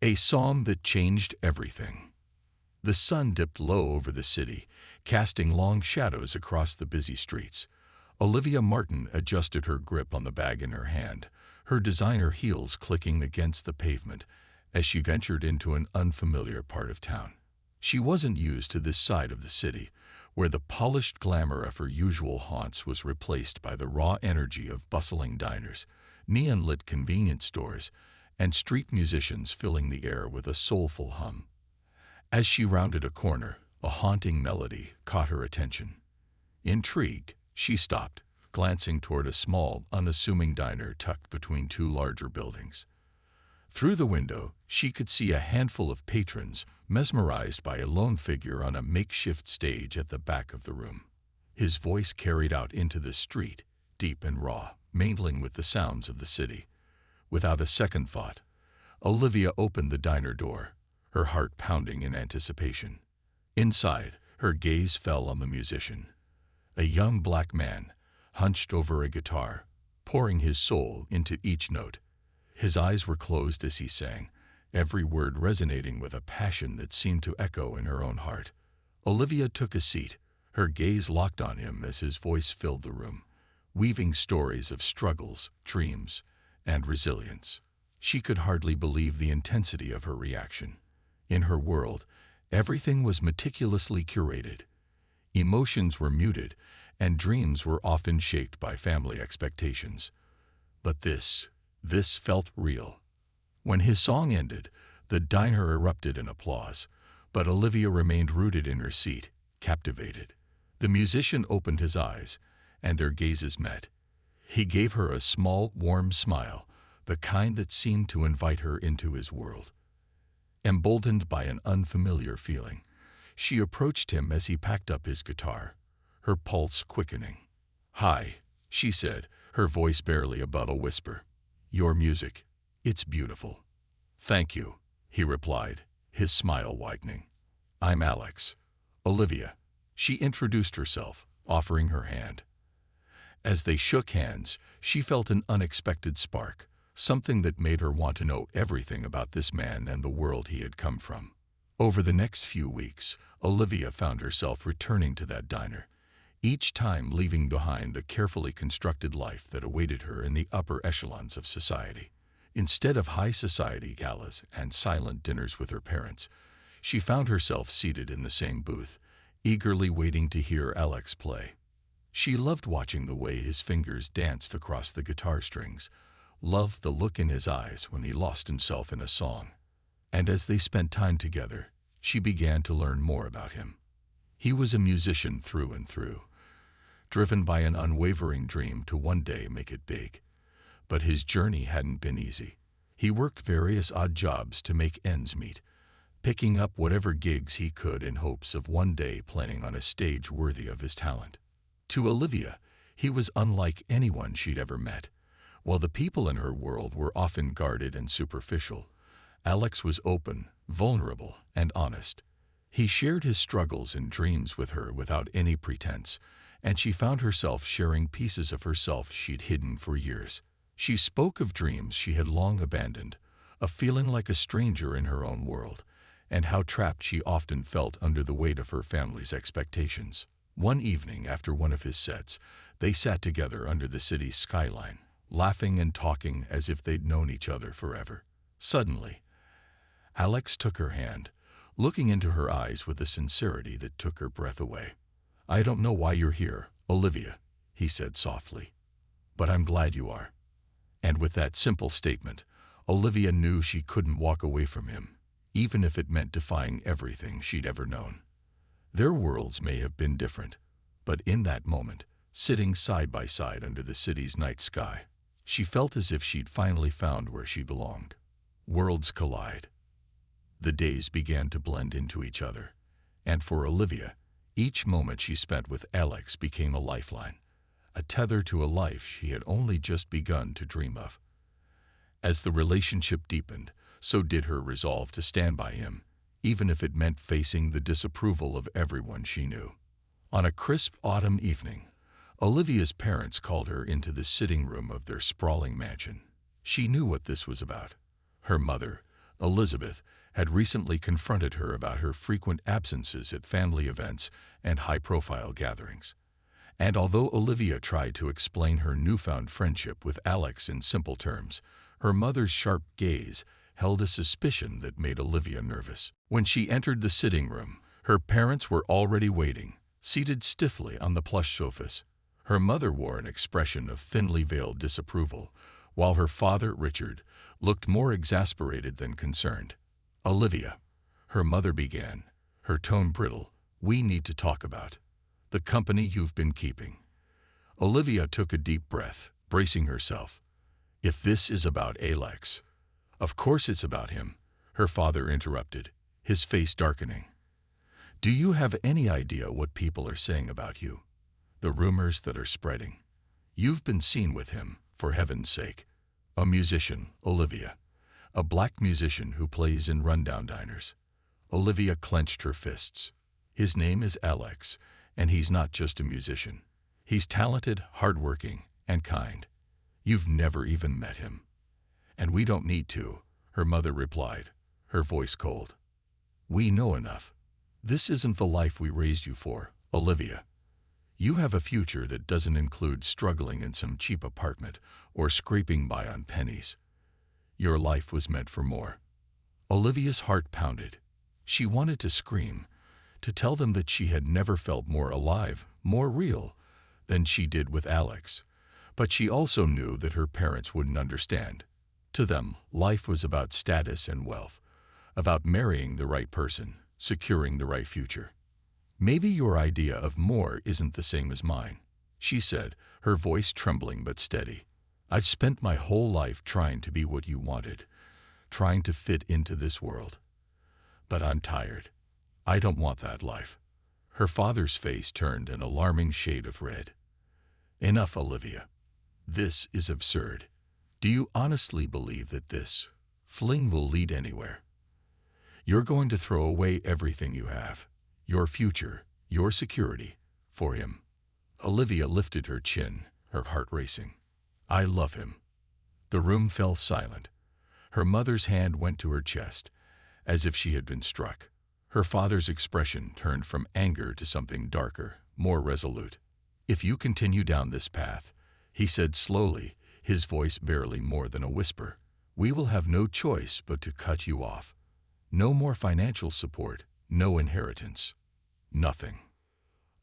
A psalm that changed everything. The sun dipped low over the city, casting long shadows across the busy streets. Olivia Martin adjusted her grip on the bag in her hand, her designer heels clicking against the pavement as she ventured into an unfamiliar part of town. She wasn't used to this side of the city, where the polished glamour of her usual haunts was replaced by the raw energy of bustling diners, neon-lit convenience stores, and street musicians filling the air with a soulful hum. As she rounded a corner, a haunting melody caught her attention. Intrigued, she stopped, glancing toward a small, unassuming diner tucked between two larger buildings. Through the window, she could see a handful of patrons, mesmerized by a lone figure on a makeshift stage at the back of the room. His voice carried out into the street, deep and raw, mingling with the sounds of the city. Without a second thought, Olivia opened the diner door, her heart pounding in anticipation. Inside, her gaze fell on the musician, a young black man, hunched over a guitar, pouring his soul into each note. His eyes were closed as he sang, every word resonating with a passion that seemed to echo in her own heart. Olivia took a seat, her gaze locked on him as his voice filled the room, weaving stories of struggles, dreams, and resilience. She could hardly believe the intensity of her reaction. In her world, everything was meticulously curated. Emotions were muted, and dreams were often shaped by family expectations. But this felt real. When his song ended, the diner erupted in applause, but Olivia remained rooted in her seat, captivated. The musician opened his eyes, and their gazes met. He gave her a small, warm smile, the kind that seemed to invite her into his world. Emboldened by an unfamiliar feeling, she approached him as he packed up his guitar, her pulse quickening. "Hi," she said, her voice barely above a whisper. "Your music, it's beautiful." "Thank you," he replied, his smile widening. "I'm Alex." "Olivia." She introduced herself, offering her hand. As they shook hands, she felt an unexpected spark, something that made her want to know everything about this man and the world he had come from. Over the next few weeks, Olivia found herself returning to that diner, each time leaving behind the carefully constructed life that awaited her in the upper echelons of society. Instead of high society galas and silent dinners with her parents, she found herself seated in the same booth, eagerly waiting to hear Alex play. She loved watching the way his fingers danced across the guitar strings, loved the look in his eyes when he lost himself in a song. And as they spent time together, she began to learn more about him. He was a musician through and through, driven by an unwavering dream to one day make it big. But his journey hadn't been easy. He worked various odd jobs to make ends meet, picking up whatever gigs he could in hopes of one day playing on a stage worthy of his talent. To Olivia, he was unlike anyone she'd ever met. While the people in her world were often guarded and superficial, Alex was open, vulnerable, and honest. He shared his struggles and dreams with her without any pretense, and she found herself sharing pieces of herself she'd hidden for years. She spoke of dreams she had long abandoned, of feeling like a stranger in her own world, and how trapped she often felt under the weight of her family's expectations. One evening after one of his sets, they sat together under the city's skyline, laughing and talking as if they'd known each other forever. Suddenly, Alex took her hand, looking into her eyes with a sincerity that took her breath away. "I don't know why you're here, Olivia," he said softly, "but I'm glad you are." And with that simple statement, Olivia knew she couldn't walk away from him, even if it meant defying everything she'd ever known. Their worlds may have been different, but in that moment, sitting side by side under the city's night sky, she felt as if she'd finally found where she belonged. Worlds collide. The days began to blend into each other, and for Olivia, each moment she spent with Alex became a lifeline, a tether to a life she had only just begun to dream of. As the relationship deepened, so did her resolve to stand by him, even if it meant facing the disapproval of everyone she knew. On a crisp autumn evening, Olivia's parents called her into the sitting room of their sprawling mansion. She knew what this was about. Her mother, Elizabeth, had recently confronted her about her frequent absences at family events and high-profile gatherings. And although Olivia tried to explain her newfound friendship with Alex in simple terms, her mother's sharp gaze held a suspicion that made Olivia nervous. When she entered the sitting room, her parents were already waiting, seated stiffly on the plush sofas. Her mother wore an expression of thinly veiled disapproval, while her father, Richard, looked more exasperated than concerned. "Olivia," her mother began, her tone brittle, "we need to talk about the company you've been keeping." Olivia took a deep breath, bracing herself. "If this is about Alex—" "Of course it's about him," her father interrupted, his face darkening. "Do you have any idea what people are saying about you? The rumors that are spreading. You've been seen with him, for heaven's sake. A musician, Olivia. A black musician who plays in rundown diners." Olivia clenched her fists. "His name is Alex, and he's not just a musician. He's talented, hardworking, and kind. You've never even met him." "And we don't need to," her mother replied, her voice cold. "We know enough. This isn't the life we raised you for, Olivia. You have a future that doesn't include struggling in some cheap apartment or scraping by on pennies. Your life was meant for more." Olivia's heart pounded. She wanted to scream, to tell them that she had never felt more alive, more real, than she did with Alex. But she also knew that her parents wouldn't understand. To them, life was about status and wealth, about marrying the right person, securing the right future. "Maybe your idea of more isn't the same as mine," she said, her voice trembling but steady. "I've spent my whole life trying to be what you wanted, trying to fit into this world. But I'm tired. I don't want that life." Her father's face turned an alarming shade of red. "Enough, Olivia. This is absurd. Do you honestly believe that this fling will lead anywhere? You're going to throw away everything you have, your future, your security, for him?" Olivia lifted her chin, her heart racing. "I love him." The room fell silent. Her mother's hand went to her chest, as if she had been struck. Her father's expression turned from anger to something darker, more resolute. "If you continue down this path," he said slowly, his voice barely more than a whisper, "we will have no choice but to cut you off. No more financial support, no inheritance. Nothing."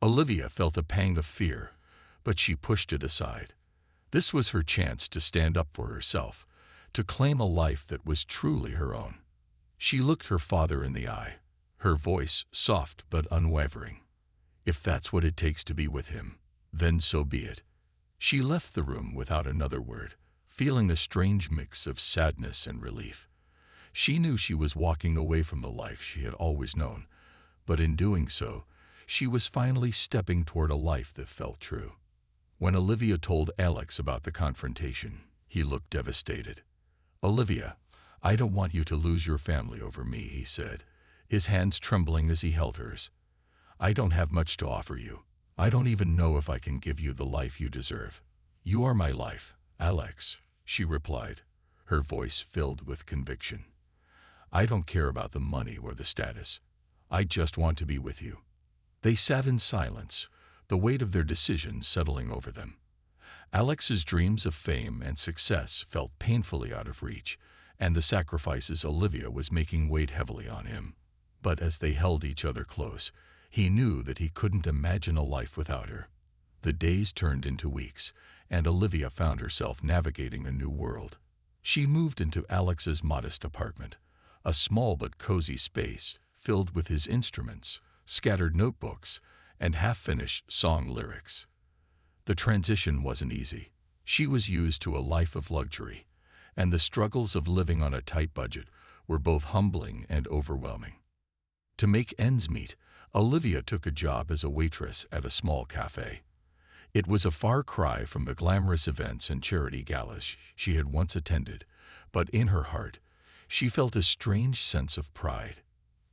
Olivia felt a pang of fear, but she pushed it aside. This was her chance to stand up for herself, to claim a life that was truly her own. She looked her father in the eye, her voice soft but unwavering. "If that's what it takes to be with him, then so be it." She left the room without another word, feeling a strange mix of sadness and relief. She knew she was walking away from the life she had always known, but in doing so, she was finally stepping toward a life that felt true. When Olivia told Alex about the confrontation, he looked devastated. "Olivia, I don't want you to lose your family over me," he said, his hands trembling as he held hers. "I don't have much to offer you. I don't even know if I can give you the life you deserve." "You are my life, Alex," she replied, her voice filled with conviction. "I don't care about the money or the status. I just want to be with you." They sat in silence, the weight of their decision settling over them. Alex's dreams of fame and success felt painfully out of reach, and the sacrifices Olivia was making weighed heavily on him. But as they held each other close, he knew that he couldn't imagine a life without her. The days turned into weeks, and Olivia found herself navigating a new world. She moved into Alex's modest apartment, a small but cozy space filled with his instruments, scattered notebooks, and half-finished song lyrics. The transition wasn't easy. She was used to a life of luxury, and the struggles of living on a tight budget were both humbling and overwhelming. To make ends meet, Olivia took a job as a waitress at a small cafe. It was a far cry from the glamorous events and charity galas she had once attended, but in her heart, she felt a strange sense of pride.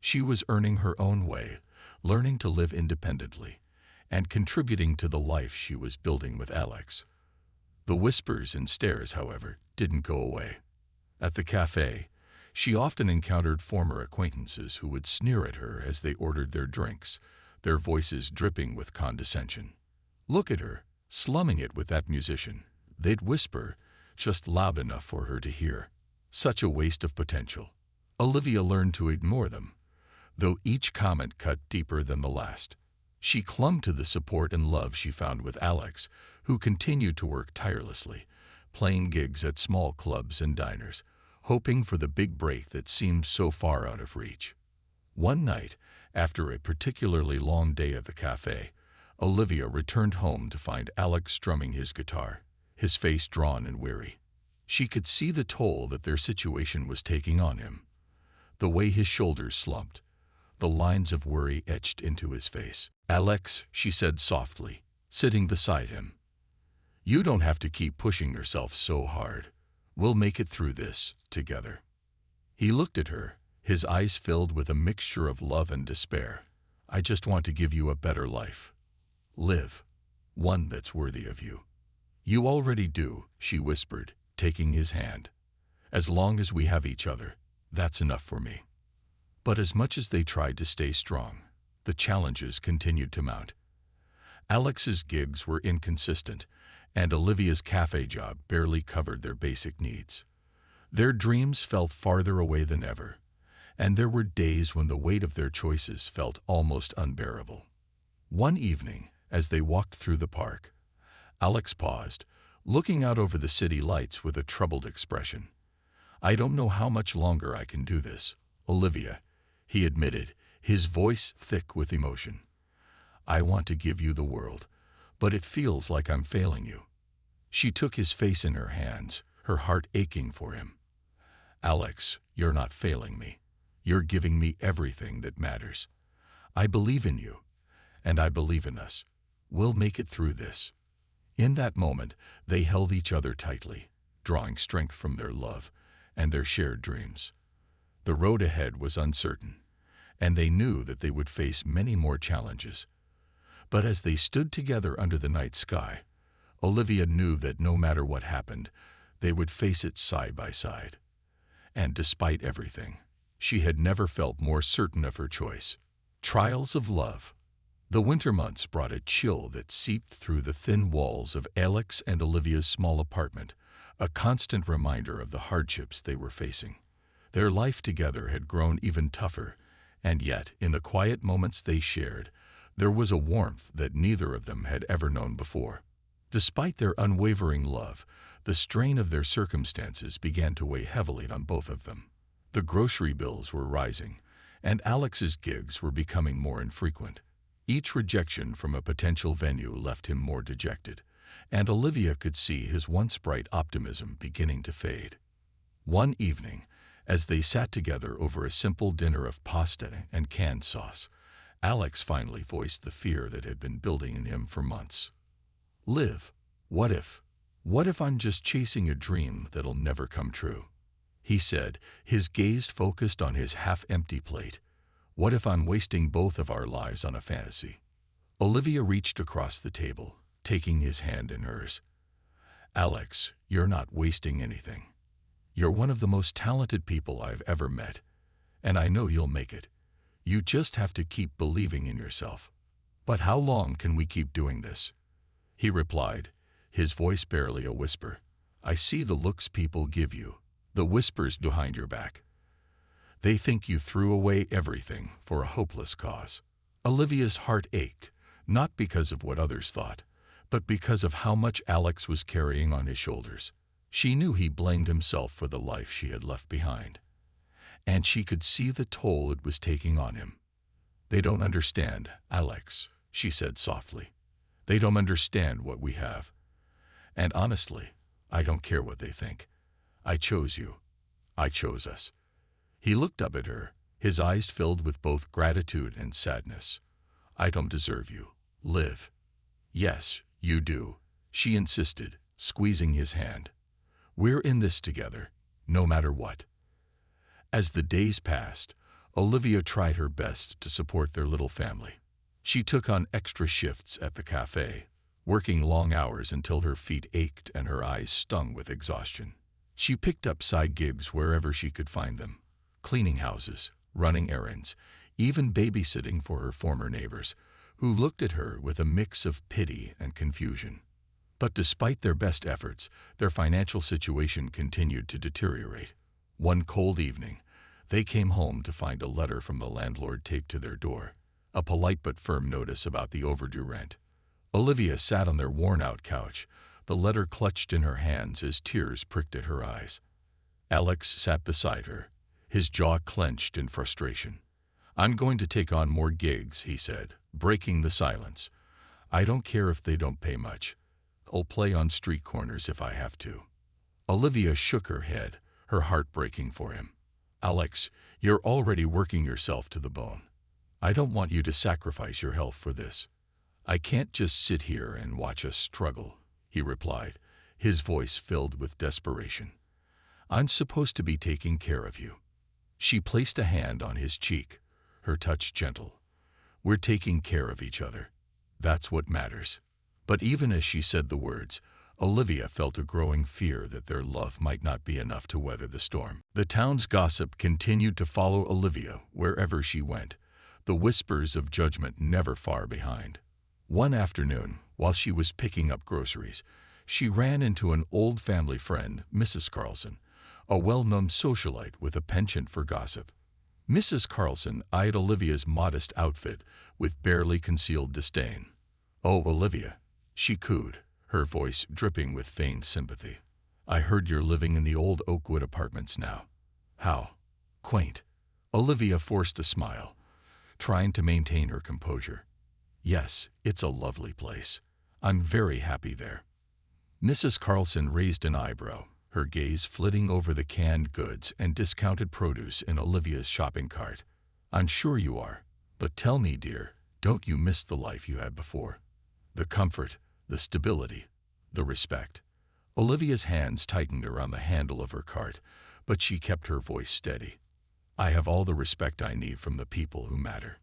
She was earning her own way, learning to live independently, and contributing to the life she was building with Alex. The whispers and stares, however, didn't go away. At the cafe, She often encountered former acquaintances who would sneer at her as they ordered their drinks, their voices dripping with condescension. "Look at her, slumming it with that musician," they'd whisper, just loud enough for her to hear. Such a waste of potential. Olivia learned to ignore them, though each comment cut deeper than the last. She clung to the support and love she found with Alex, who continued to work tirelessly, playing gigs at small clubs and diners, hoping for the big break that seemed so far out of reach. One night, after a particularly long day at the cafe, Olivia returned home to find Alex strumming his guitar, his face drawn and weary. She could see the toll that their situation was taking on him. The way his shoulders slumped, the lines of worry etched into his face. "Alex," she said softly, sitting beside him, "you don't have to keep pushing yourself so hard. We'll make it through this, together." He looked at her, his eyes filled with a mixture of love and despair. "I just want to give you a better life. Live. One that's worthy of you." "You already do," she whispered, taking his hand. "As long as we have each other, that's enough for me." But as much as they tried to stay strong, the challenges continued to mount. Alex's gigs were inconsistent, and Olivia's cafe job barely covered their basic needs. Their dreams felt farther away than ever, and there were days when the weight of their choices felt almost unbearable. One evening, as they walked through the park, Alex paused, looking out over the city lights with a troubled expression. "I don't know how much longer I can do this, Olivia," he admitted, his voice thick with emotion. "I want to give you the world, but it feels like I'm failing you." She took his face in her hands, her heart aching for him. "Alex, you're not failing me. You're giving me everything that matters. I believe in you, and I believe in us. We'll make it through this." In that moment, they held each other tightly, drawing strength from their love and their shared dreams. The road ahead was uncertain, and they knew that they would face many more challenges. But as they stood together under the night sky, Olivia knew that no matter what happened, they would face it side by side. And despite everything, she had never felt more certain of her choice. Trials of love. The winter months brought a chill that seeped through the thin walls of Alex and Olivia's small apartment, a constant reminder of the hardships they were facing. Their life together had grown even tougher, and yet, in the quiet moments they shared, there was a warmth that neither of them had ever known before. Despite their unwavering love, the strain of their circumstances began to weigh heavily on both of them. The grocery bills were rising, and Alex's gigs were becoming more infrequent. Each rejection from a potential venue left him more dejected, and Olivia could see his once bright optimism beginning to fade. One evening, as they sat together over a simple dinner of pasta and canned sauce, Alex finally voiced the fear that had been building in him for months. "Liv, what if? What if I'm just chasing a dream that'll never come true?" he said, his gaze focused on his half-empty plate. "What if I'm wasting both of our lives on a fantasy?" Olivia reached across the table, taking his hand in hers. "Alex, you're not wasting anything. You're one of the most talented people I've ever met, and I know you'll make it. You just have to keep believing in yourself." "But how long can we keep doing this?" he replied, his voice barely a whisper. "I see the looks people give you, the whispers behind your back. They think you threw away everything for a hopeless cause." Olivia's heart ached, not because of what others thought, but because of how much Alex was carrying on his shoulders. She knew he blamed himself for the life she had left behind, and she could see the toll it was taking on him. "They don't understand, Alex," she said softly. "They don't understand what we have. And honestly, I don't care what they think. I chose you. I chose us." He looked up at her, his eyes filled with both gratitude and sadness. "I don't deserve you. Liv." "Yes, you do," she insisted, squeezing his hand. "We're in this together, no matter what." As the days passed, Olivia tried her best to support their little family. She took on extra shifts at the cafe, working long hours until her feet ached and her eyes stung with exhaustion. She picked up side gigs wherever she could find them, cleaning houses, running errands, even babysitting for her former neighbors, who looked at her with a mix of pity and confusion. But despite their best efforts, their financial situation continued to deteriorate. One cold evening, they came home to find a letter from the landlord taped to their door, a polite but firm notice about the overdue rent. Olivia sat on their worn-out couch, the letter clutched in her hands as tears pricked at her eyes. Alex sat beside her, his jaw clenched in frustration. "I'm going to take on more gigs," he said, breaking the silence. "I don't care if they don't pay much. I'll play on street corners if I have to." Olivia shook her head, her heart breaking for him. "Alex, you're already working yourself to the bone. I don't want you to sacrifice your health for this." "I can't just sit here and watch us struggle," he replied, his voice filled with desperation. "I'm supposed to be taking care of you." She placed a hand on his cheek, her touch gentle. "We're taking care of each other. That's what matters." But even as she said the words, Olivia felt a growing fear that their love might not be enough to weather the storm. The town's gossip continued to follow Olivia wherever she went, the whispers of judgment never far behind. One afternoon, while she was picking up groceries, she ran into an old family friend, Mrs. Carlson, a well-known socialite with a penchant for gossip. Mrs. Carlson eyed Olivia's modest outfit with barely concealed disdain. "Oh, Olivia," she cooed, her voice dripping with feigned sympathy. "I heard you're living in the old Oakwood apartments now. How quaint." Olivia forced a smile, trying to maintain her composure. "Yes, it's a lovely place. I'm very happy there." Mrs. Carlson raised an eyebrow, her gaze flitting over the canned goods and discounted produce in Olivia's shopping cart. "I'm sure you are. But tell me, dear, don't you miss the life you had before? The comfort, the stability, the respect." Olivia's hands tightened around the handle of her cart, but she kept her voice steady. "I have all the respect I need from the people who matter."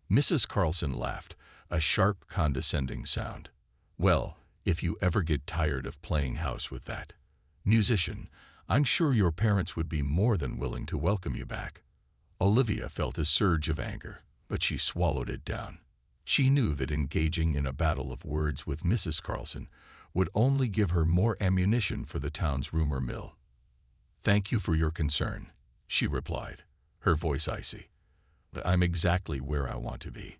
Mrs. Carlson laughed, a sharp, condescending sound. "Well, if you ever get tired of playing house with that musician, I'm sure your parents would be more than willing to welcome you back." Olivia felt a surge of anger, but she swallowed it down. She knew that engaging in a battle of words with Mrs. Carlson would only give her more ammunition for the town's rumor mill. "Thank you for your concern," she replied, her voice icy. "But I'm exactly where I want to be."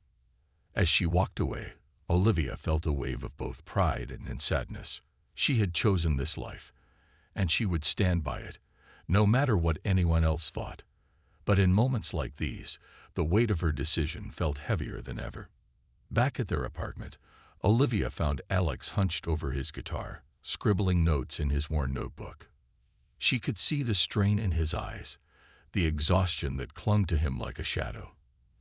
As she walked away, Olivia felt a wave of both pride and sadness. She had chosen this life, and she would stand by it, no matter what anyone else thought. But in moments like these, the weight of her decision felt heavier than ever. Back at their apartment, Olivia found Alex hunched over his guitar, scribbling notes in his worn notebook. She could see the strain in his eyes, the exhaustion that clung to him like a shadow.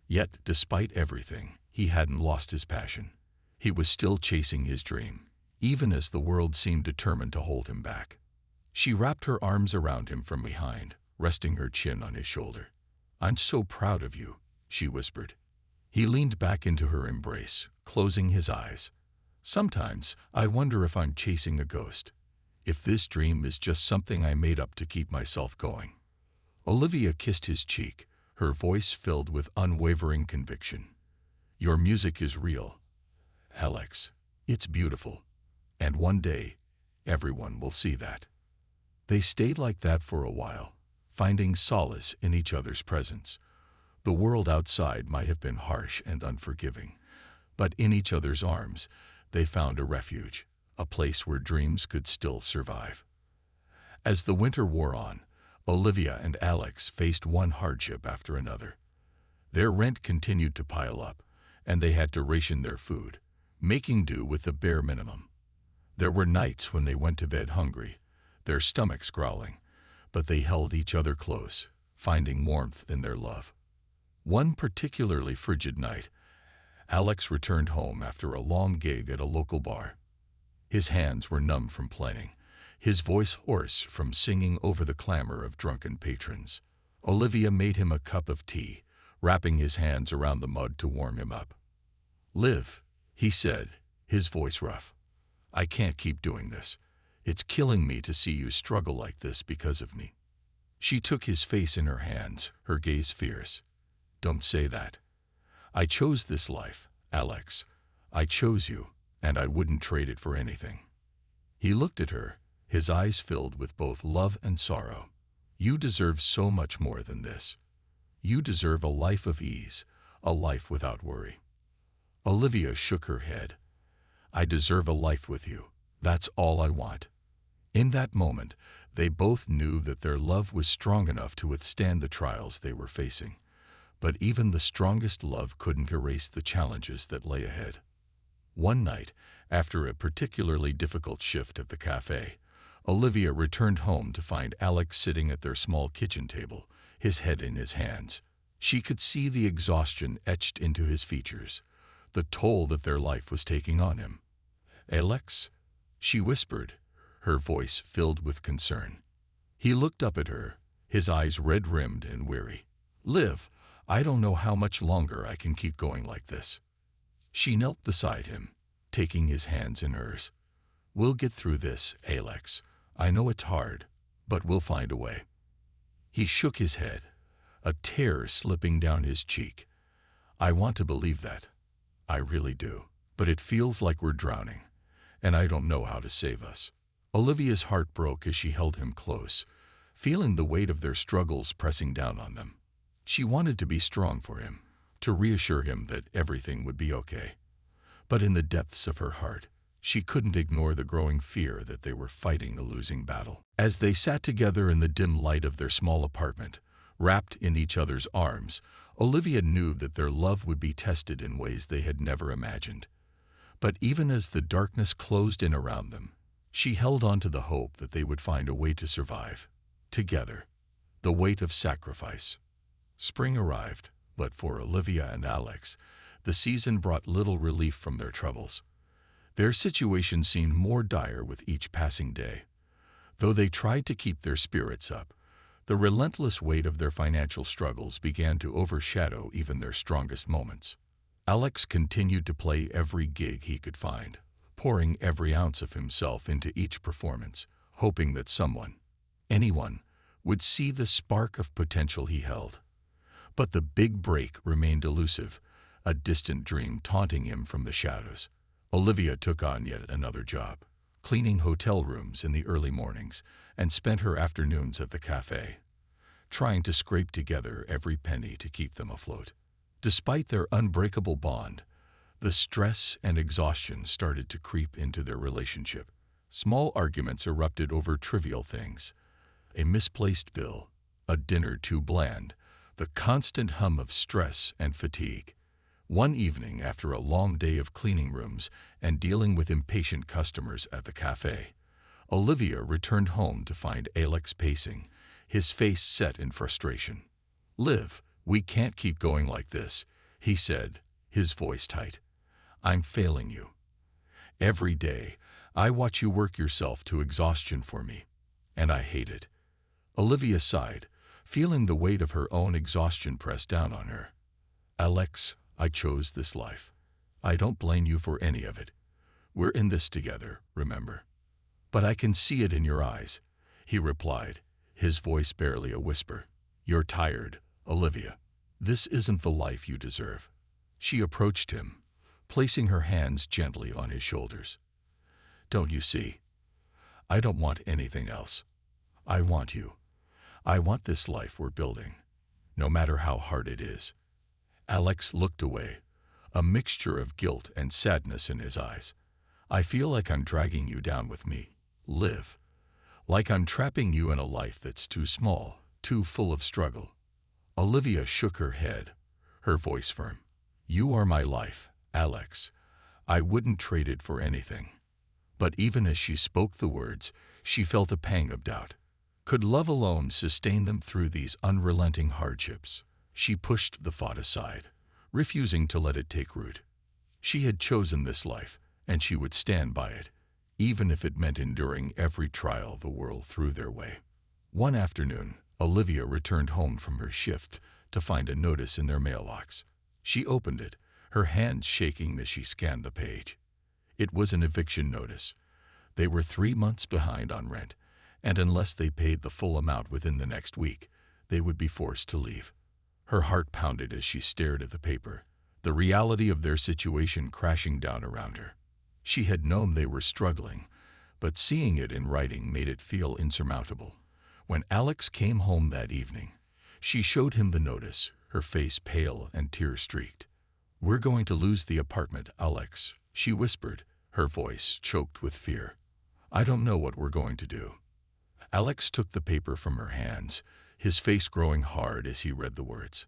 Yet, despite everything, he hadn't lost his passion. He was still chasing his dream, even as the world seemed determined to hold him back. She wrapped her arms around him from behind, resting her chin on his shoulder. "I'm so proud of you," she whispered. He leaned back into her embrace, closing his eyes. "Sometimes I wonder if I'm chasing a ghost, if this dream is just something I made up to keep myself going." Olivia kissed his cheek, her voice filled with unwavering conviction. "Your music is real, Alex. It's beautiful. And one day, everyone will see that." They stayed like that for a while, finding solace in each other's presence. The world outside might have been harsh and unforgiving, but in each other's arms, they found a refuge, a place where dreams could still survive. As the winter wore on, Olivia and Alex faced one hardship after another. Their rent continued to pile up, and they had to ration their food, making do with the bare minimum. There were nights when they went to bed hungry, their stomachs growling, but they held each other close, finding warmth in their love. One particularly frigid night, Alex returned home after a long gig at a local bar. His hands were numb from playing, his voice hoarse from singing over the clamor of drunken patrons. Olivia made him a cup of tea, wrapping his hands around the mug to warm him up. "Liv," he said, his voice rough. "I can't keep doing this. It's killing me to see you struggle like this because of me." She took his face in her hands, her gaze fierce. "Don't say that. I chose this life, Alex. I chose you, and I wouldn't trade it for anything." He looked at her, his eyes filled with both love and sorrow. "You deserve so much more than this. You deserve a life of ease, a life without worry." Olivia shook her head. "I deserve a life with you. That's all I want." In that moment, they both knew that their love was strong enough to withstand the trials they were facing. But even the strongest love couldn't erase the challenges that lay ahead. One night, after a particularly difficult shift at the cafe, Olivia returned home to find Alex sitting at their small kitchen table, his head in his hands. She could see the exhaustion etched into his features, the toll that their life was taking on him. "Alex?" she whispered, her voice filled with concern. He looked up at her, his eyes red-rimmed and weary. "Liv, I don't know how much longer I can keep going like this." She knelt beside him, taking his hands in hers. "We'll get through this, Alex. I know it's hard, but we'll find a way." He shook his head, a tear slipping down his cheek. "I want to believe that. I really do. But it feels like we're drowning, and I don't know how to save us." Olivia's heart broke as she held him close, feeling the weight of their struggles pressing down on them. She wanted to be strong for him, to reassure him that everything would be okay. But in the depths of her heart, she couldn't ignore the growing fear that they were fighting a losing battle. As they sat together in the dim light of their small apartment, wrapped in each other's arms, Olivia knew that their love would be tested in ways they had never imagined. But even as the darkness closed in around them, she held on to the hope that they would find a way to survive. Together, the weight of sacrifice. Spring arrived, but for Olivia and Alex, the season brought little relief from their troubles. Their situation seemed more dire with each passing day. Though they tried to keep their spirits up, the relentless weight of their financial struggles began to overshadow even their strongest moments. Alex continued to play every gig he could find, pouring every ounce of himself into each performance, hoping that someone, anyone, would see the spark of potential he held. But the big break remained elusive, a distant dream taunting him from the shadows. Olivia took on yet another job, cleaning hotel rooms in the early mornings, and spent her afternoons at the cafe, trying to scrape together every penny to keep them afloat. Despite their unbreakable bond, the stress and exhaustion started to creep into their relationship. Small arguments erupted over trivial things: a misplaced bill, a dinner too bland, the constant hum of stress and fatigue. One evening, after a long day of cleaning rooms and dealing with impatient customers at the cafe, Olivia returned home to find Alex pacing, his face set in frustration. "Liv, we can't keep going like this," he said, his voice tight. "I'm failing you. Every day, I watch you work yourself to exhaustion for me, and I hate it." Olivia sighed, feeling the weight of her own exhaustion press down on her. "Alex, I chose this life. I don't blame you for any of it. We're in this together, remember?" "But I can see it in your eyes," he replied, his voice barely a whisper. "You're tired, Olivia. This isn't the life you deserve." She approached him, placing her hands gently on his shoulders. "Don't you see? I don't want anything else. I want you. I want this life we're building, no matter how hard it is." Alex looked away, a mixture of guilt and sadness in his eyes. "I feel like I'm dragging you down with me, Liv. Like I'm trapping you in a life that's too small, too full of struggle." Olivia shook her head, her voice firm. "You are my life, Alex. I wouldn't trade it for anything." But even as she spoke the words, she felt a pang of doubt. Could love alone sustain them through these unrelenting hardships? She pushed the thought aside, refusing to let it take root. She had chosen this life, and she would stand by it, even if it meant enduring every trial the world threw their way. One afternoon, Olivia returned home from her shift to find a notice in their mailbox. She opened it, her hands shaking as she scanned the page. It was an eviction notice. They were 3 months behind on rent, and unless they paid the full amount within the next week, they would be forced to leave. Her heart pounded as she stared at the paper, the reality of their situation crashing down around her. She had known they were struggling, but seeing it in writing made it feel insurmountable. When Alex came home that evening, she showed him the notice, her face pale and tear-streaked. "We're going to lose the apartment, Alex," she whispered, her voice choked with fear. "I don't know what we're going to do." Alex took the paper from her hands, his face growing hard as he read the words.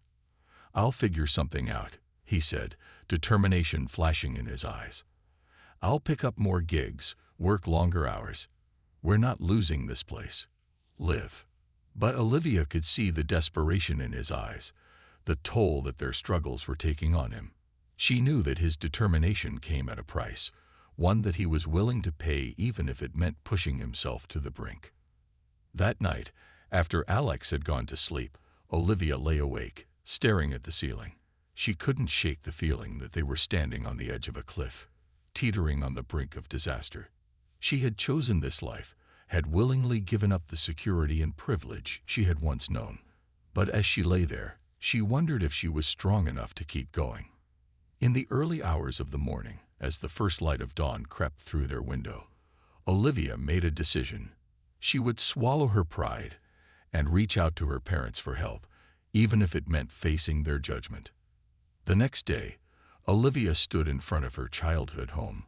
"I'll figure something out," he said, determination flashing in his eyes. "I'll pick up more gigs, work longer hours. We're not losing this place. Live." But Olivia could see the desperation in his eyes, the toll that their struggles were taking on him. She knew that his determination came at a price, one that he was willing to pay even if it meant pushing himself to the brink. That night, after Alex had gone to sleep, Olivia lay awake, staring at the ceiling. She couldn't shake the feeling that they were standing on the edge of a cliff, teetering on the brink of disaster. She had chosen this life, had willingly given up the security and privilege she had once known. But as she lay there, she wondered if she was strong enough to keep going. In the early hours of the morning, as the first light of dawn crept through their window, Olivia made a decision. She would swallow her pride and reach out to her parents for help, even if it meant facing their judgment. The next day, Olivia stood in front of her childhood home,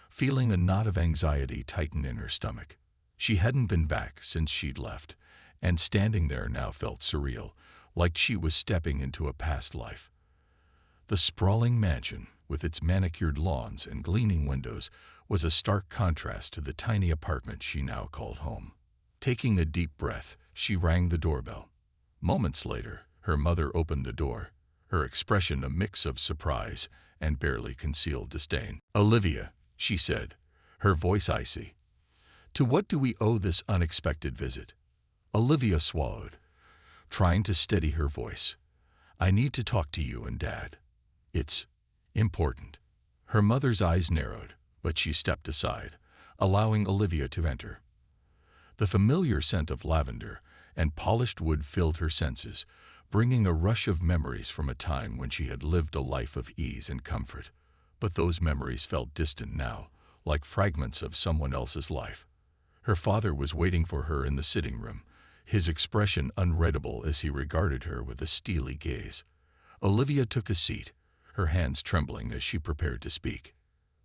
feeling a knot of anxiety tighten in her stomach. She hadn't been back since she'd left, and standing there now felt surreal, like she was stepping into a past life. The sprawling mansion, with its manicured lawns and gleaming windows, was a stark contrast to the tiny apartment she now called home. Taking a deep breath, she rang the doorbell. Moments later, her mother opened the door, her expression a mix of surprise and barely concealed disdain. "Olivia," she said, her voice icy. "To what do we owe this unexpected visit?" Olivia swallowed, trying to steady her voice. "I need to talk to you and Dad. It's important." Her mother's eyes narrowed, but she stepped aside, allowing Olivia to enter. The familiar scent of lavender and polished wood filled her senses, bringing a rush of memories from a time when she had lived a life of ease and comfort. But those memories felt distant now, like fragments of someone else's life. Her father was waiting for her in the sitting room, his expression unreadable as he regarded her with a steely gaze. Olivia took a seat, her hands trembling as she prepared to speak.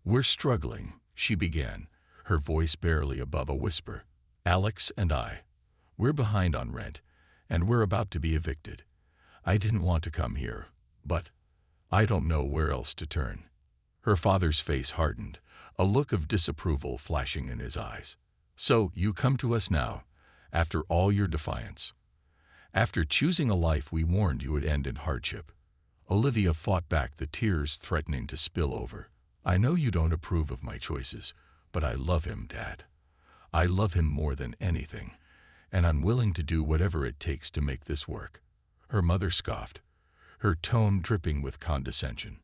"We're struggling," she began, her voice barely above a whisper. "Alex and I. We're behind on rent, and we're about to be evicted. I didn't want to come here, but I don't know where else to turn." Her father's face hardened, a look of disapproval flashing in his eyes. "So you come to us now, after all your defiance. After choosing a life we warned you would end in hardship." Olivia fought back, the tears threatening to spill over. "I know you don't approve of my choices, but I love him, Dad. I love him more than anything, and I'm willing to do whatever it takes to make this work." Her mother scoffed, her tone dripping with condescension.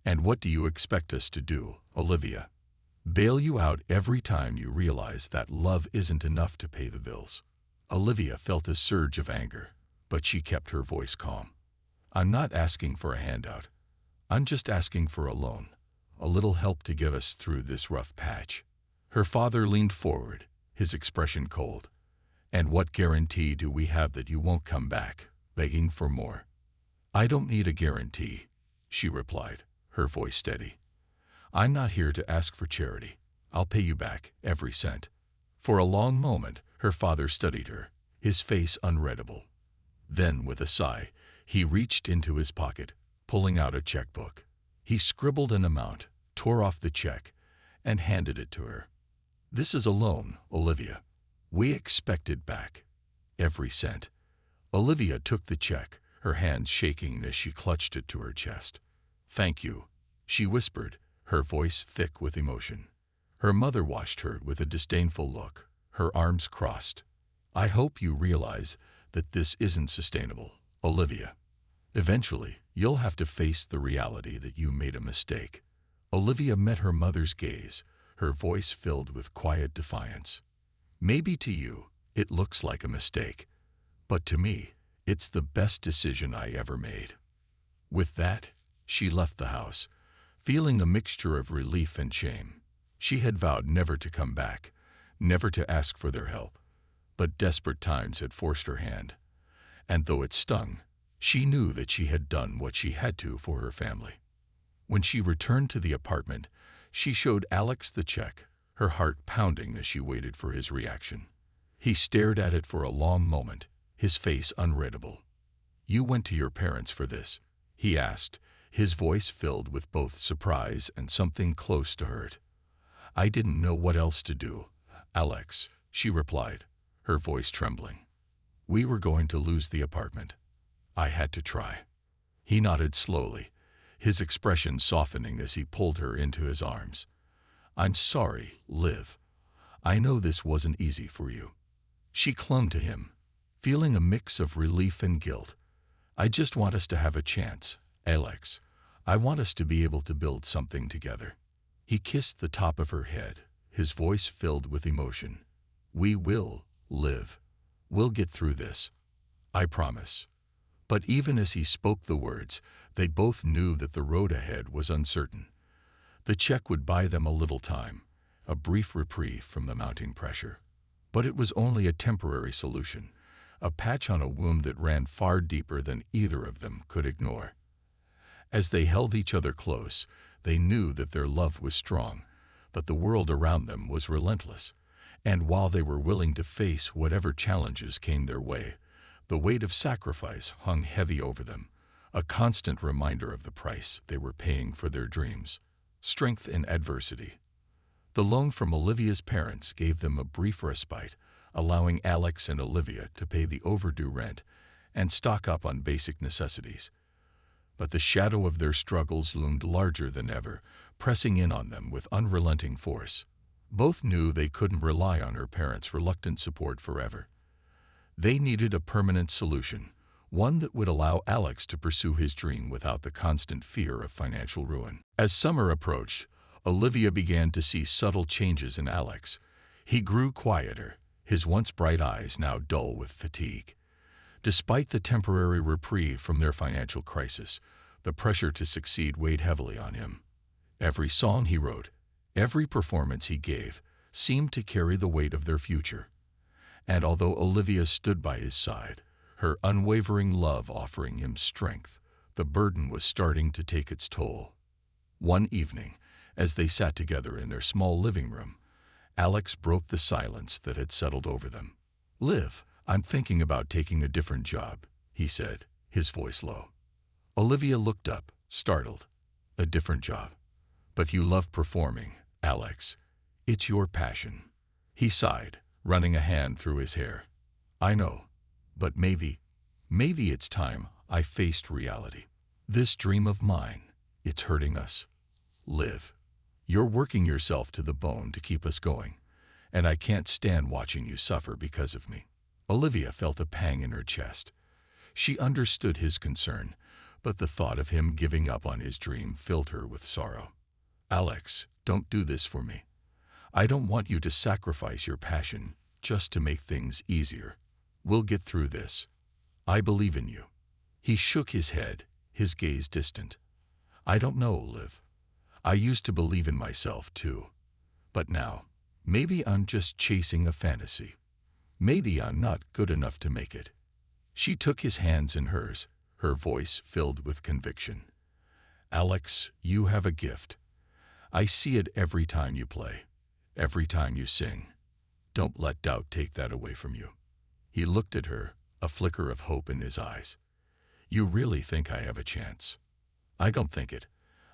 "And what do you expect us to do, Olivia? Bail you out every time you realize that love isn't enough to pay the bills?" Olivia felt a surge of anger, but she kept her voice calm. "I'm not asking for a handout. I'm just asking for a loan, a little help to get us through this rough patch." Her father leaned forward, his expression cold. "And what guarantee do we have that you won't come back, begging for more?" "I don't need a guarantee," she replied, her voice steady. "I'm not here to ask for charity. I'll pay you back, every cent." For a long moment, her father studied her, his face unreadable. Then, with a sigh, he reached into his pocket, pulling out a checkbook. He scribbled an amount, tore off the check, and handed it to her. "This is a loan, Olivia. We expect it back. Every cent." Olivia took the check, her hands shaking as she clutched it to her chest. "Thank you," she whispered, her voice thick with emotion. Her mother watched her with a disdainful look, her arms crossed. "I hope you realize that this isn't sustainable, Olivia. Eventually, you'll have to face the reality that you made a mistake." Olivia met her mother's gaze, her voice filled with quiet defiance. "Maybe to you, It looks like a mistake, but to me, it's the best decision I ever made." With that, she left the house, feeling a mixture of relief and shame. She had vowed never to come back, never to ask for their help, but desperate times had forced her hand. And though it stung, she knew that she had done what she had to for her family. When she returned to the apartment, she showed Alex the check, her heart pounding as she waited for his reaction. He stared at it for a long moment, his face unreadable. "You went to your parents for this?" he asked, his voice filled with both surprise and something close to hurt. "I didn't know what else to do, Alex," she replied, her voice trembling. "We were going to lose the apartment. I had to try." He nodded slowly, his expression softening as he pulled her into his arms. "I'm sorry, Liv. I know this wasn't easy for you." She clung to him, feeling a mix of relief and guilt. "I just want us to have a chance, Alex. I want us to be able to build something together." He kissed the top of her head, his voice filled with emotion. "We will, Liv. We'll get through this. I promise." But even as he spoke the words, they both knew that the road ahead was uncertain. The check would buy them a little time, a brief reprieve from the mounting pressure. But it was only a temporary solution, a patch on a wound that ran far deeper than either of them could ignore. As they held each other close, they knew that their love was strong, but the world around them was relentless. And while they were willing to face whatever challenges came their way, the weight of sacrifice hung heavy over them, a constant reminder of the price they were paying for their dreams. Strength in adversity. The loan from Olivia's parents gave them a brief respite, allowing Alex and Olivia to pay the overdue rent and stock up on basic necessities. But the shadow of their struggles loomed larger than ever, pressing in on them with unrelenting force. Both knew they couldn't rely on her parents' reluctant support forever. They needed a permanent solution, one that would allow Alex to pursue his dream without the constant fear of financial ruin. As summer approached, Olivia began to see subtle changes in Alex. He grew quieter, his once bright eyes now dull with fatigue. Despite the temporary reprieve from their financial crisis, the pressure to succeed weighed heavily on him. Every song he wrote, every performance he gave, seemed to carry the weight of their future. And although Olivia stood by his side, her unwavering love offering him strength, the burden was starting to take its toll. One evening, as they sat together in their small living room, Alex broke the silence that had settled over them. "Liv, I'm thinking about taking a different job," he said, his voice low. Olivia looked up, startled. "A different job? But you love performing, Alex. It's your passion." He sighed, running a hand through his hair. "I know, but maybe it's time I faced reality. This dream of mine, it's hurting us. Liv, you're working yourself to the bone to keep us going, and I can't stand watching you suffer because of me." Olivia felt a pang in her chest. She understood his concern, but the thought of him giving up on his dream filled her with sorrow. "Alex, don't do this for me. I don't want you to sacrifice your passion just to make things easier. We'll get through this. I believe in you." He shook his head, his gaze distant. "I don't know, Liv. I used to believe in myself too. But now, maybe I'm just chasing a fantasy. Maybe I'm not good enough to make it." She took his hands in hers, her voice filled with conviction. "Alex, you have a gift. I see it every time you play, every time you sing. Don't let doubt take that away from you." He looked at her, a flicker of hope in his eyes. "You really think I have a chance?" "I don't think it.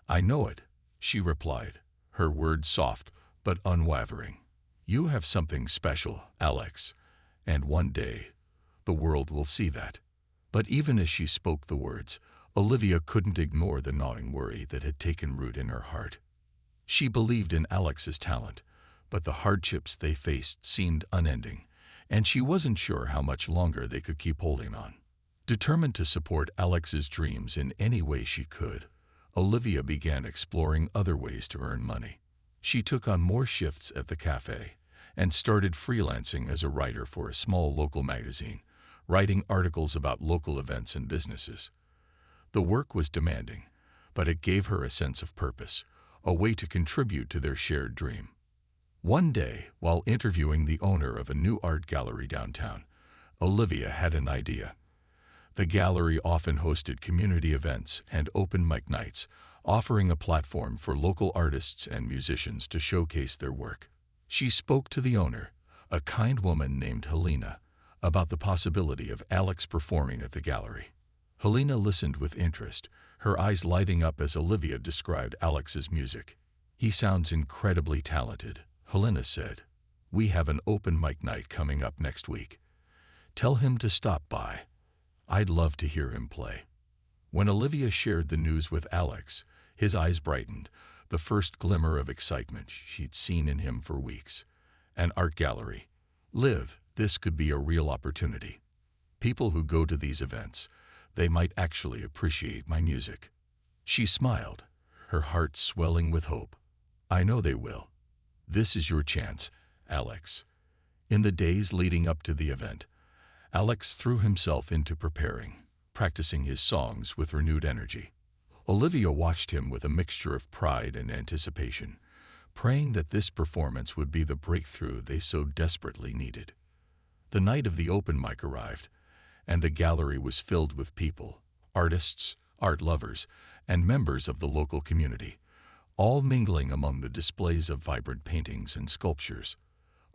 I know it," she replied, her words soft but unwavering. "You have something special, Alex, and one day the world will see that." But even as she spoke the words, Olivia couldn't ignore the gnawing worry that had taken root in her heart. She believed in Alex's talent, but the hardships they faced seemed unending, and she wasn't sure how much longer they could keep holding on. Determined to support Alex's dreams in any way she could, Olivia began exploring other ways to earn money. She took on more shifts at the cafe, and started freelancing as a writer for a small local magazine, writing articles about local events and businesses. The work was demanding, but it gave her a sense of purpose, a way to contribute to their shared dream. One day, while interviewing the owner of a new art gallery downtown, Olivia had an idea. The gallery often hosted community events and open mic nights, offering a platform for local artists and musicians to showcase their work. She spoke to the owner, a kind woman named Helena, about the possibility of Alex performing at the gallery. Helena listened with interest, her eyes lighting up as Olivia described Alex's music. "He sounds incredibly talented," Helena said. "We have an open mic night coming up next week. Tell him to stop by. I'd love to hear him play." When Olivia shared the news with Alex, his eyes brightened, the first glimmer of excitement she'd seen in him for weeks. An art gallery. Liv, this could be a real opportunity. People who go to these events, they might actually appreciate my music. She smiled, her heart swelling with hope. "I know they will. This is your chance, Alex." In the days leading up to the event, Alex threw himself into preparing, practicing his songs with renewed energy. Olivia watched him with a mixture of pride and anticipation, praying that this performance would be the breakthrough they so desperately needed. The night of the open mic arrived, and the gallery was filled with people, artists, art lovers, and members of the local community, all mingling among the displays of vibrant paintings and sculptures.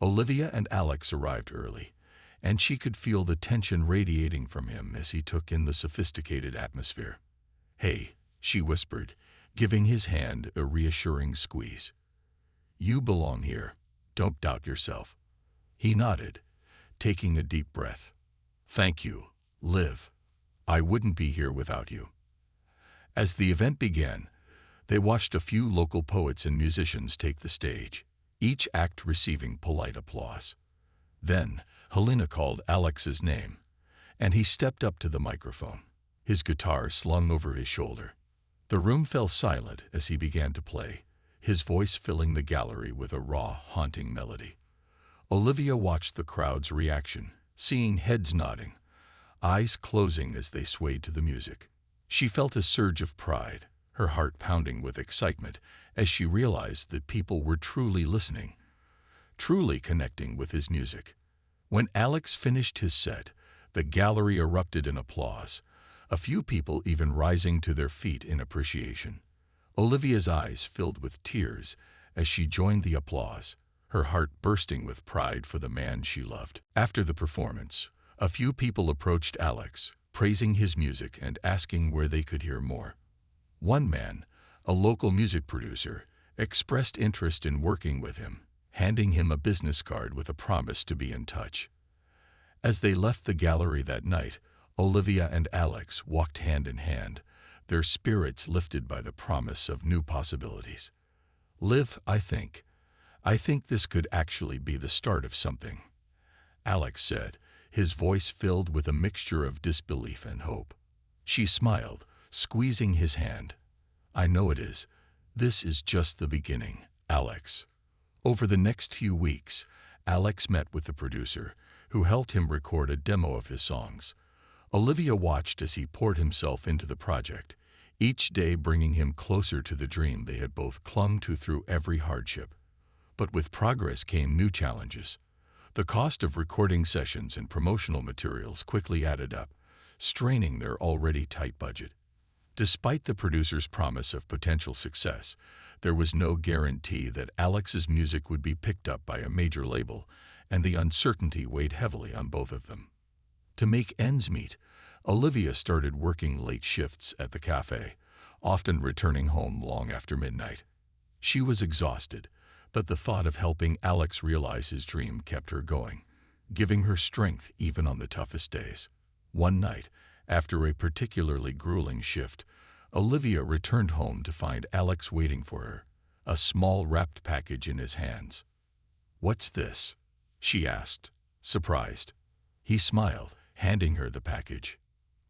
Olivia and Alex arrived early, and she could feel the tension radiating from him as he took in the sophisticated atmosphere. "Hey," she whispered, giving his hand a reassuring squeeze. "You belong here. Don't doubt yourself." He nodded, taking a deep breath. "Thank you, Liv. I wouldn't be here without you." As the event began, they watched a few local poets and musicians take the stage, each act receiving polite applause. Then, Helena called Alex's name, and he stepped up to the microphone, his guitar slung over his shoulder. The room fell silent as he began to play, his voice filling the gallery with a raw, haunting melody. Olivia watched the crowd's reaction, seeing heads nodding, eyes closing as they swayed to the music. She felt a surge of pride, her heart pounding with excitement as she realized that people were truly listening, truly connecting with his music. When Alex finished his set, the gallery erupted in applause, a few people even rising to their feet in appreciation. Olivia's eyes filled with tears as she joined the applause, her heart bursting with pride for the man she loved. After the performance, a few people approached Alex, praising his music and asking where they could hear more. One man, a local music producer, expressed interest in working with him, handing him a business card with a promise to be in touch. As they left the gallery that night, Olivia and Alex walked hand in hand, their spirits lifted by the promise of new possibilities. "Liv, I think this could actually be the start of something," Alex said, his voice filled with a mixture of disbelief and hope. She smiled, squeezing his hand. "I know it is. This is just the beginning, Alex." Over the next few weeks, Alex met with the producer, who helped him record a demo of his songs. Olivia watched as he poured himself into the project, each day bringing him closer to the dream they had both clung to through every hardship. But with progress came new challenges. The cost of recording sessions and promotional materials quickly added up, straining their already tight budget. Despite the producer's promise of potential success, there was no guarantee that Alex's music would be picked up by a major label, and the uncertainty weighed heavily on both of them. To make ends meet, Olivia started working late shifts at the cafe, often returning home long after midnight. She was exhausted, but the thought of helping Alex realize his dream kept her going, giving her strength even on the toughest days. One night, after a particularly grueling shift, Olivia returned home to find Alex waiting for her, a small wrapped package in his hands. "What's this?" she asked, surprised. He smiled, handing her the package.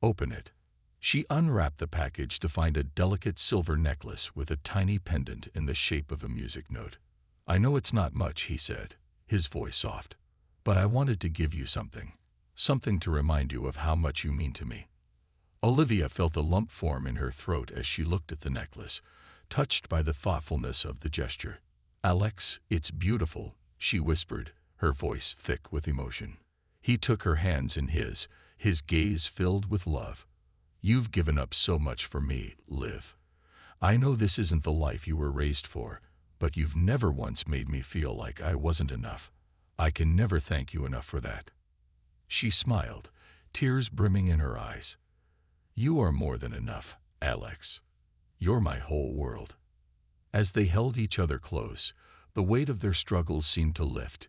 "Open it." She unwrapped the package to find a delicate silver necklace with a tiny pendant in the shape of a music note. "I know it's not much," he said, his voice soft. "But I wanted to give you something. Something to remind you of how much you mean to me." Olivia felt a lump form in her throat as she looked at the necklace, touched by the thoughtfulness of the gesture. "Alex, it's beautiful," she whispered, her voice thick with emotion. He took her hands in his gaze filled with love. "You've given up so much for me, Liv. I know this isn't the life you were raised for, but you've never once made me feel like I wasn't enough. I can never thank you enough for that." She smiled, tears brimming in her eyes. "You are more than enough, Alex. You're my whole world." As they held each other close, the weight of their struggles seemed to lift,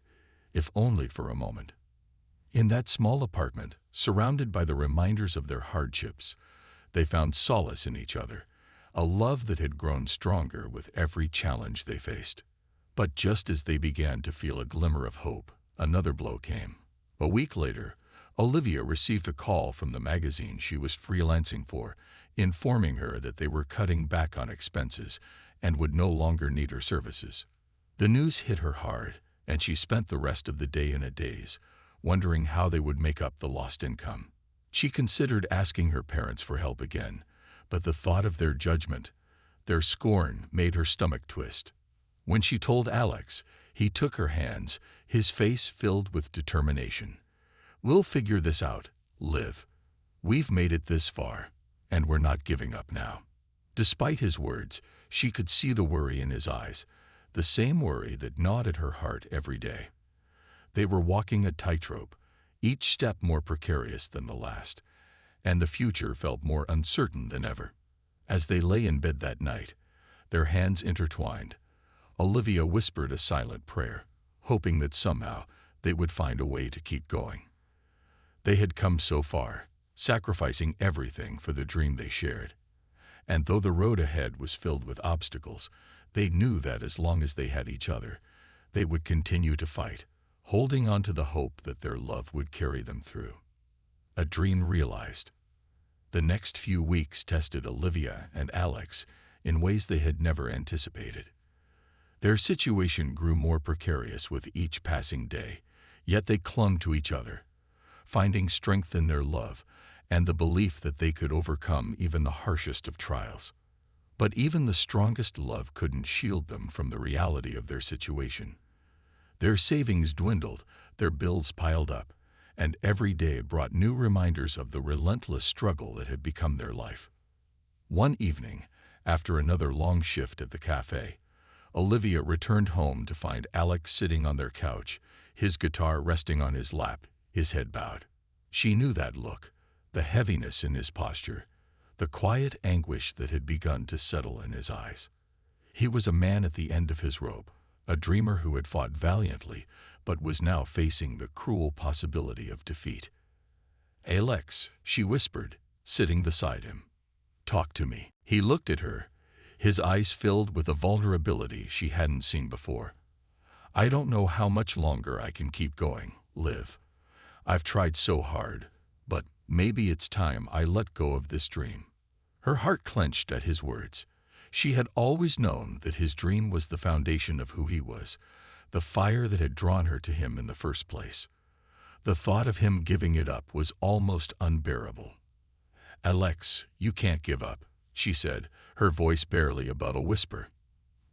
if only for a moment. In that small apartment, surrounded by the reminders of their hardships, they found solace in each other, a love that had grown stronger with every challenge they faced. But just as they began to feel a glimmer of hope, another blow came. A week later, Olivia received a call from the magazine she was freelancing for, informing her that they were cutting back on expenses and would no longer need her services. The news hit her hard, and she spent the rest of the day in a daze, wondering how they would make up the lost income. She considered asking her parents for help again, but the thought of their judgment, their scorn, made her stomach twist. When she told Alex, he took her hands, his face filled with determination. "We'll figure this out, Liv. We've made it this far, and we're not giving up now." Despite his words, she could see the worry in his eyes, the same worry that gnawed at her heart every day. They were walking a tightrope, each step more precarious than the last, and the future felt more uncertain than ever. As they lay in bed that night, their hands intertwined, Olivia whispered a silent prayer, hoping that somehow they would find a way to keep going. They had come so far, sacrificing everything for the dream they shared. And though the road ahead was filled with obstacles, they knew that as long as they had each other, they would continue to fight, holding on to the hope that their love would carry them through. A dream realized. The next few weeks tested Olivia and Alex in ways they had never anticipated. Their situation grew more precarious with each passing day, yet they clung to each other, finding strength in their love and the belief that they could overcome even the harshest of trials. But even the strongest love couldn't shield them from the reality of their situation. Their savings dwindled, their bills piled up, and every day brought new reminders of the relentless struggle that had become their life. One evening, after another long shift at the cafe, Olivia returned home to find Alex sitting on their couch, his guitar resting on his lap, his head bowed. She knew that look, the heaviness in his posture, the quiet anguish that had begun to settle in his eyes. He was a man at the end of his rope, a dreamer who had fought valiantly, but was now facing the cruel possibility of defeat. "Alex," she whispered, sitting beside him. "Talk to me." He looked at her, his eyes filled with a vulnerability she hadn't seen before. "I don't know how much longer I can keep going, Liv. I've tried so hard, but maybe it's time I let go of this dream." Her heart clenched at his words. She had always known that his dream was the foundation of who he was, the fire that had drawn her to him in the first place. The thought of him giving it up was almost unbearable. "Alex, you can't give up," she said, her voice barely above a whisper.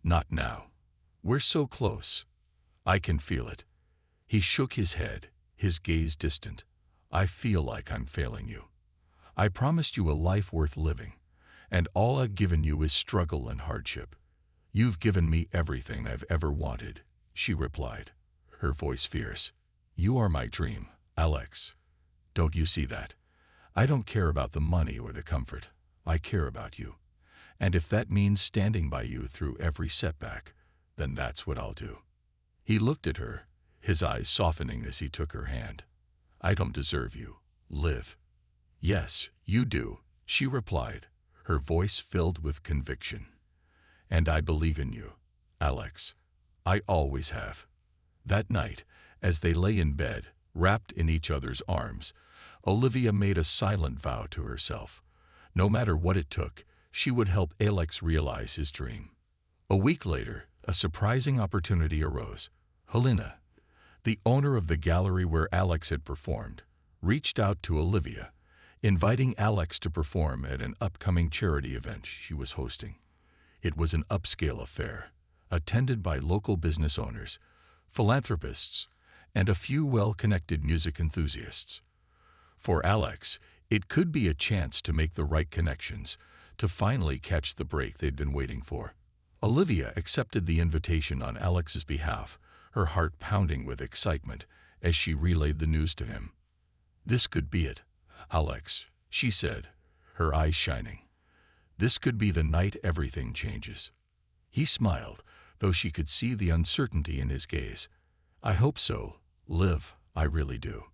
"Not now. We're so close. I can feel it." He shook his head, his gaze distant. "I feel like I'm failing you. I promised you a life worth living, and all I've given you is struggle and hardship. You've given me everything I've ever wanted," she replied, her voice fierce. "You are my dream, Alex. Don't you see that? I don't care about the money or the comfort. I care about you. And if that means standing by you through every setback, then that's what I'll do." He looked at her, his eyes softening as he took her hand. "I don't deserve you, Liv." "Yes, you do," she replied, her voice filled with conviction. "And I believe in you, Alex. I always have." That night, as they lay in bed, wrapped in each other's arms, Olivia made a silent vow to herself. No matter what it took, she would help Alex realize his dream. A week later, a surprising opportunity arose. "Helena, The owner of the gallery where Alex had performed reached out to Olivia, inviting Alex to perform at an upcoming charity event she was hosting. It was an upscale affair, attended by local business owners, philanthropists, and a few well-connected music enthusiasts. For Alex, it could be a chance to make the right connections, to finally catch the break they'd been waiting for. Olivia accepted the invitation on Alex's behalf, her heart pounding with excitement as she relayed the news to him. "This could be it, Alex," she said, her eyes shining. "This could be the night everything changes." He smiled, though she could see the uncertainty in his gaze. "I hope so, Liv, I really do."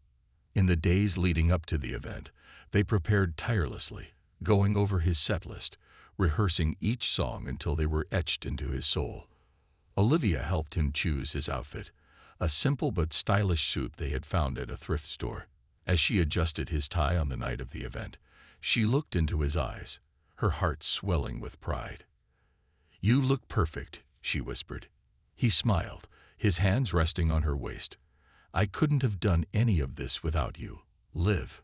In the days leading up to the event, they prepared tirelessly, going over his set list, rehearsing each song until they were etched into his soul. Olivia helped him choose his outfit, a simple but stylish suit they had found at a thrift store. As she adjusted his tie on the night of the event, she looked into his eyes, her heart swelling with pride. "You look perfect," she whispered. He smiled, his hands resting on her waist. "I couldn't have done any of this without you, Liv."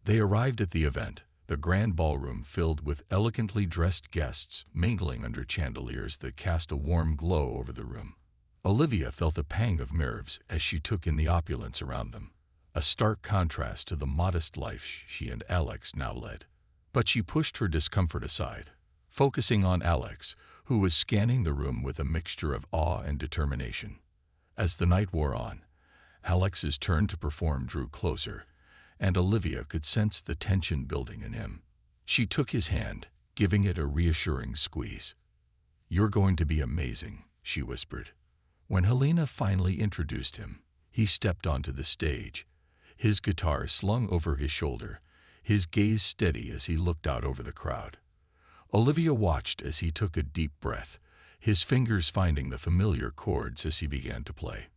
They arrived at the event, the grand ballroom filled with elegantly dressed guests mingling under chandeliers that cast a warm glow over the room. Olivia felt a pang of nerves as she took in the opulence around them, a stark contrast to the modest life she and Alex now led. But she pushed her discomfort aside, focusing on Alex, who was scanning the room with a mixture of awe and determination. As the night wore on, Alex's turn to perform drew closer, and Olivia could sense the tension building in him. She took his hand, giving it a reassuring squeeze. "You're going to be amazing," she whispered. When Helena finally introduced him, he stepped onto the stage, his guitar slung over his shoulder, his gaze steady as he looked out over the crowd. Olivia watched as he took a deep breath, his fingers finding the familiar chords as he began to play.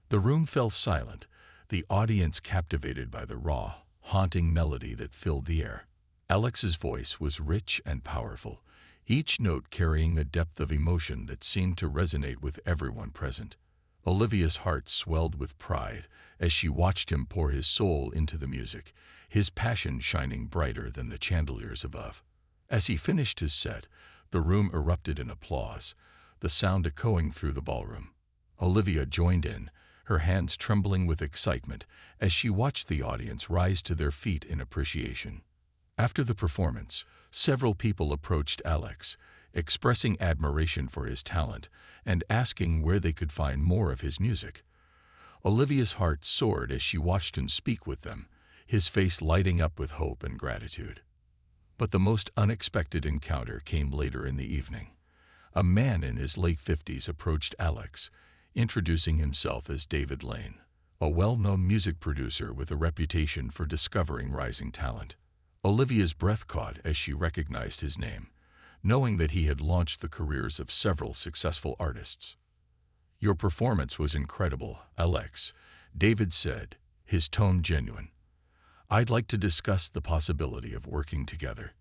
The room fell silent, the audience captivated by the raw, haunting melody that filled the air. Alex's voice was rich and powerful, each note carrying a depth of emotion that seemed to resonate with everyone present. Olivia's heart swelled with pride as she watched him pour his soul into the music, his passion shining brighter than the chandeliers above. As he finished his set, the room erupted in applause, the sound echoing through the ballroom. Olivia joined in, her hands trembling with excitement as she watched the audience rise to their feet in appreciation. After the performance, several people approached Alex, expressing admiration for his talent and asking where they could find more of his music. Olivia's heart soared as she watched him speak with them, his face lighting up with hope and gratitude. But the most unexpected encounter came later in the evening. A man in his late 50s approached Alex, introducing himself as David Lane, a well-known music producer with a reputation for discovering rising talent. Olivia's breath caught as she recognized his name, knowing that he had launched the careers of several successful artists. "Your performance was incredible, Alex," David said, his tone genuine. "I'd like to discuss the possibility of working together.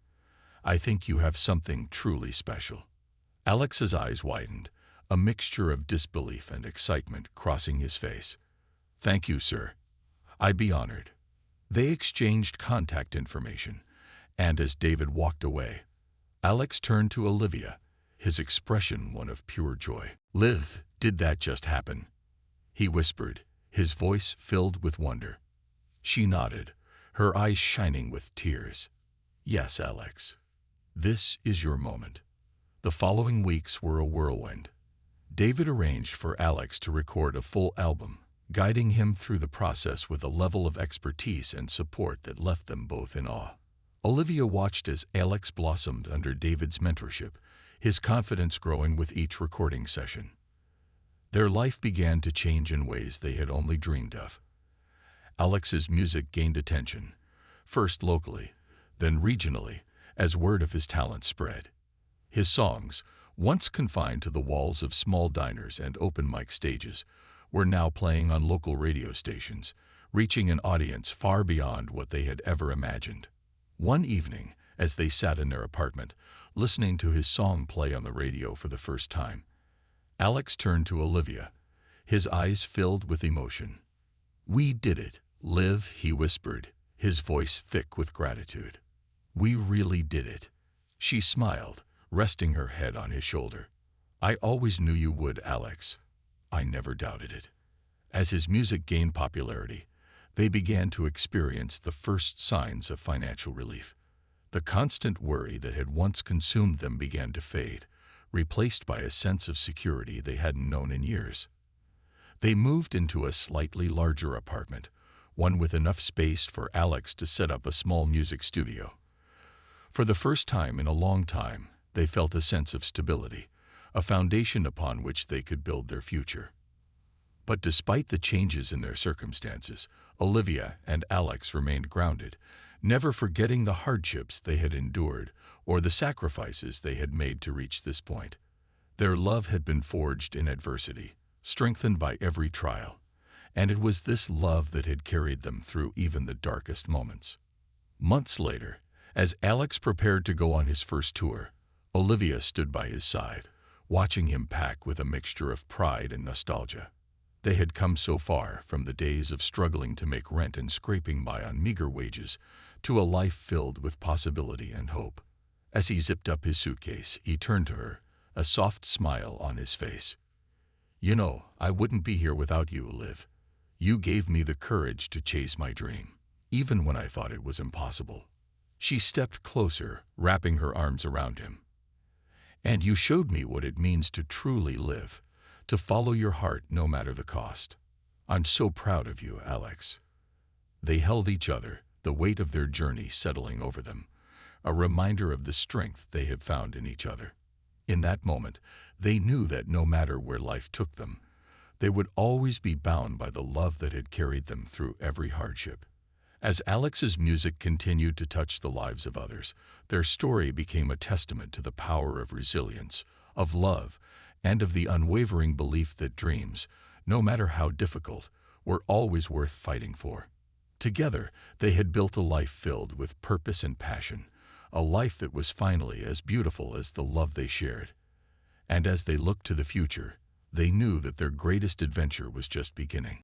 I think you have something truly special." Alex's eyes widened, a mixture of disbelief and excitement crossing his face. "Thank you, sir. I'd be honored." They exchanged contact information, and as David walked away, Alex turned to Olivia, his expression one of pure joy. "Liv, did that just happen?" he whispered, his voice filled with wonder. She nodded, her eyes shining with tears. "Yes, Alex. This is your moment." The following weeks were a whirlwind. David arranged for Alex to record a full album, guiding him through the process with a level of expertise and support that left them both in awe. Olivia watched as Alex blossomed under David's mentorship, his confidence growing with each recording session. Their life began to change in ways they had only dreamed of. Alex's music gained attention, first locally, then regionally, as word of his talent spread. His songs, once confined to the walls of small diners and open mic stages, were now playing on local radio stations, reaching an audience far beyond what they had ever imagined. One evening, as they sat in their apartment, listening to his song play on the radio for the first time, Alex turned to Olivia, his eyes filled with emotion. "We did it, Liv," he whispered, his voice thick with gratitude. "We really did it." She smiled, resting her head on his shoulder. "I always knew you would, Alex. I never doubted it." As his music gained popularity, they began to experience the first signs of financial relief. The constant worry that had once consumed them began to fade, replaced by a sense of security they hadn't known in years. They moved into a slightly larger apartment, one with enough space for Alex to set up a small music studio. For the first time in a long time, they felt a sense of stability, a foundation upon which they could build their future. But despite the changes in their circumstances, Olivia and Alex remained grounded, never forgetting the hardships they had endured or the sacrifices they had made to reach this point. Their love had been forged in adversity, strengthened by every trial, and it was this love that had carried them through even the darkest moments. Months later, as Alex prepared to go on his first tour, Olivia stood by his side, watching him pack with a mixture of pride and nostalgia. They had come so far from the days of struggling to make rent and scraping by on meager wages to a life filled with possibility and hope. As he zipped up his suitcase, he turned to her, a soft smile on his face. "You know, I wouldn't be here without you, Liv. You gave me the courage to chase my dream, even when I thought it was impossible." She stepped closer, wrapping her arms around him. "And you showed me what it means to truly live, to follow your heart no matter the cost. I'm so proud of you, Alex." They held each other, the weight of their journey settling over them, a reminder of the strength they had found in each other. In that moment, they knew that no matter where life took them, they would always be bound by the love that had carried them through every hardship. As Alex's music continued to touch the lives of others, their story became a testament to the power of resilience, of love, and of the unwavering belief that dreams, no matter how difficult, were always worth fighting for. Together, they had built a life filled with purpose and passion, a life that was finally as beautiful as the love they shared. And as they looked to the future, they knew that their greatest adventure was just beginning.